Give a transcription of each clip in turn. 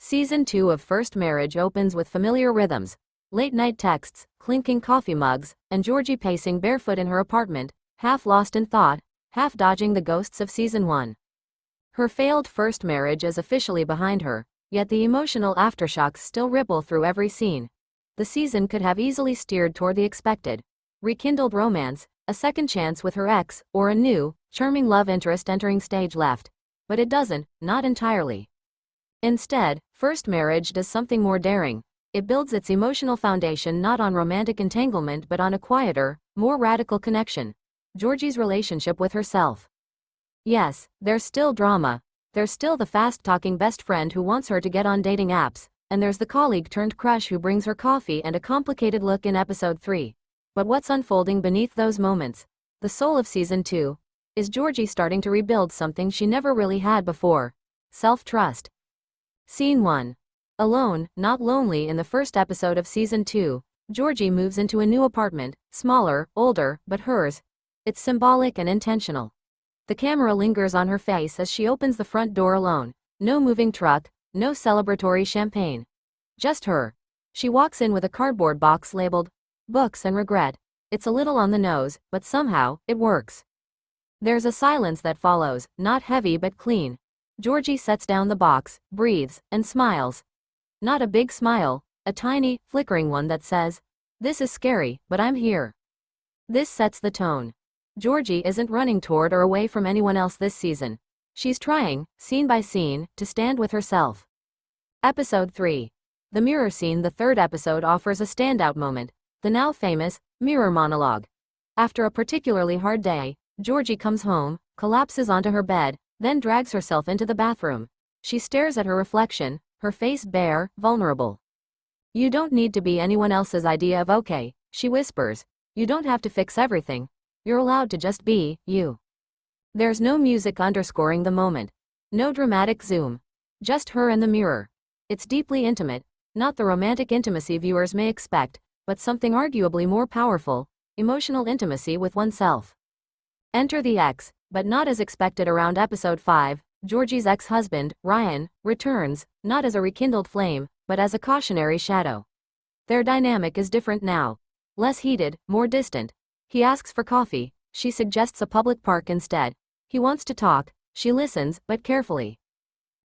Season 2 of First Marriage opens with familiar rhythms, late-night texts, clinking coffee mugs, and Georgie pacing barefoot in her apartment, half lost in thought, half dodging the ghosts of Season 1. Her failed first marriage is officially behind her, yet the emotional aftershocks still ripple through every scene. The season could have easily steered toward the expected, rekindled romance, a second chance with her ex, or a new, charming love interest entering stage left. But it doesn't, not entirely. Instead, First Marriage does something more daring. It builds its emotional foundation not on romantic entanglement but on a quieter, more radical connection: Georgie's relationship with herself. Yes, there's still drama. There's still the fast-talking best friend who wants her to get on dating apps, and there's the colleague-turned-crush who brings her coffee and a complicated look in episode 3. But what's unfolding beneath those moments? The soul of Season 2. Is Georgie starting to rebuild something she never really had before? Self-trust. Scene 1. Alone, not lonely. In the first episode of Season 2, Georgie moves into a new apartment, smaller, older, but hers. It's symbolic and intentional. The camera lingers on her face as she opens the front door alone. No moving truck, no celebratory champagne. Just her. She walks in with a cardboard box labeled Books and Regret. It's a little on the nose, but somehow, it works. There's a silence that follows, not heavy but clean. Georgie sets down the box, breathes, and smiles. Not a big smile, a tiny, flickering one that says, "This is scary, but I'm here." This sets the tone. Georgie isn't running toward or away from anyone else this season. She's trying, scene by scene, to stand with herself. Episode 3. The mirror scene. The third episode offers a standout moment, the now famous mirror monologue. After a particularly hard day, Georgie comes home, collapses onto her bed, then drags herself into the bathroom. She stares at her reflection, her face bare, vulnerable. "You don't need to be anyone else's idea of okay," she whispers. "You don't have to fix everything. You're allowed to just be you." There's no music underscoring the moment. No dramatic zoom. Just her and the mirror. It's deeply intimate, not the romantic intimacy viewers may expect, but something arguably more powerful: emotional intimacy with oneself. Enter the ex, but not as expected. Around episode 5, Georgie's ex-husband, Ryan, returns, not as a rekindled flame, but as a cautionary shadow. Their dynamic is different now. Less heated, more distant. He asks for coffee, she suggests a public park instead. He wants to talk, she listens, but carefully.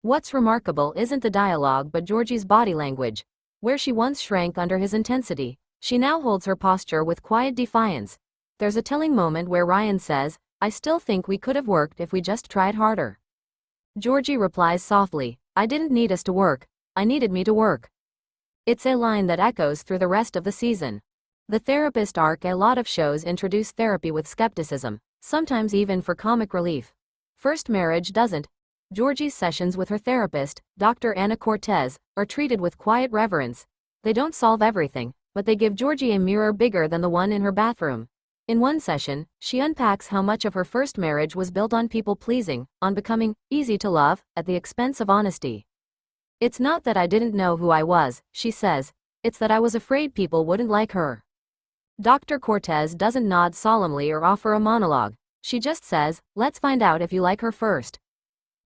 What's remarkable isn't the dialogue but Georgie's body language. Where she once shrank under his intensity, she now holds her posture with quiet defiance. There's a telling moment where Ryan says, "I still think we could have worked if we just tried harder." Georgie replies softly, "I didn't need us to work, I needed me to work." It's a line that echoes through the rest of the season. The therapist arc. A lot of shows introduce therapy with skepticism, sometimes even for comic relief. First Marriage doesn't. Georgie's sessions with her therapist, Dr. Anna Cortez, are treated with quiet reverence. They don't solve everything, but they give Georgie a mirror bigger than the one in her bathroom. In one session, she unpacks how much of her first marriage was built on people-pleasing, on becoming easy to love, at the expense of honesty. "It's not that I didn't know who I was," she says. "It's that I was afraid people wouldn't like her." Dr. Cortez doesn't nod solemnly or offer a monologue. She just says, "Let's find out if you like her first."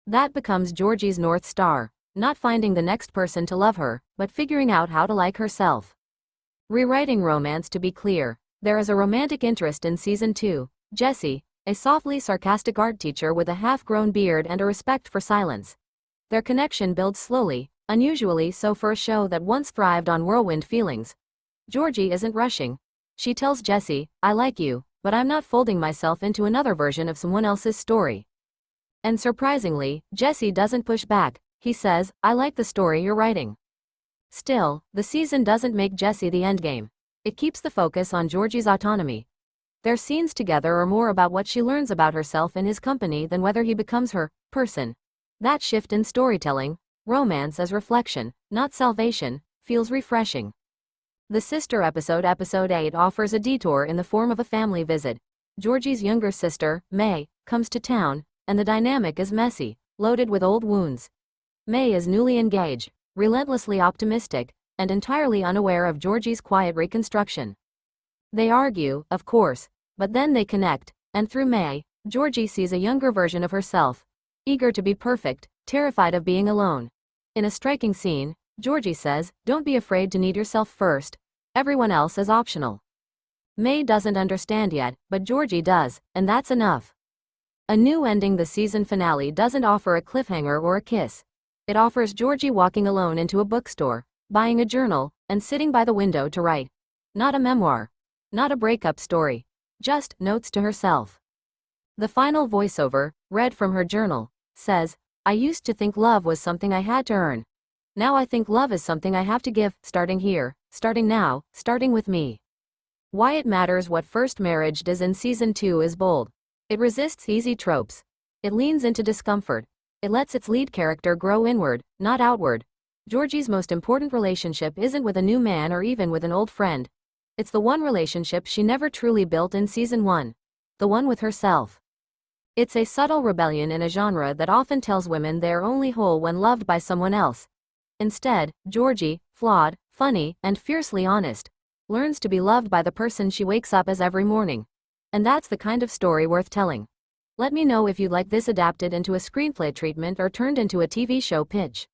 That becomes Georgie's North Star, not finding the next person to love her, but figuring out how to like herself. Rewriting romance. To be clear, there is a romantic interest in Season 2, Jesse, a softly sarcastic art teacher with a half-grown beard and a respect for silence. Their connection builds slowly, unusually so for a show that once thrived on whirlwind feelings. Georgie isn't rushing. She tells Jesse, "I like you, but I'm not folding myself into another version of someone else's story." And surprisingly, Jesse doesn't push back. He says, "I like the story you're writing." Still, the season doesn't make Jesse the endgame. It keeps the focus on Georgie's autonomy. Their scenes together are more about what she learns about herself in his company than whether he becomes her person. That shift in storytelling, romance as reflection, not salvation, feels refreshing. The sister episode, episode 8, offers a detour in the form of a family visit. Georgie's younger sister, May, comes to town, and the dynamic is messy, loaded with old wounds. May is newly engaged, relentlessly optimistic, and entirely unaware of Georgie's quiet reconstruction. They argue, of course, but then they connect, and through May, Georgie sees a younger version of herself, eager to be perfect, terrified of being alone. In a striking scene, Georgie says, "Don't be afraid to need yourself first. Everyone else is optional." May doesn't understand yet, but Georgie does, and that's enough. A new ending. The season finale doesn't offer a cliffhanger or a kiss. It offers Georgie walking alone into a bookstore, buying a journal, and sitting by the window to write. Not a memoir. Not a breakup story. Just notes to herself. The final voiceover, read from her journal, says, "I used to think love was something I had to earn. Now I think love is something I have to give, starting here, starting now, starting with me." Why it matters. What First Marriage does in season 2 is bold. It resists easy tropes. It leans into discomfort. It lets its lead character grow inward, not outward. Georgie's most important relationship isn't with a new man or even with an old friend. It's the one relationship she never truly built in season 1. The one with herself. It's a subtle rebellion in a genre that often tells women they're only whole when loved by someone else. Instead, Georgie, flawed, funny, and fiercely honest, learns to be loved by the person she wakes up as every morning. And that's the kind of story worth telling. Let me know if you'd like this adapted into a screenplay treatment or turned into a TV show pitch.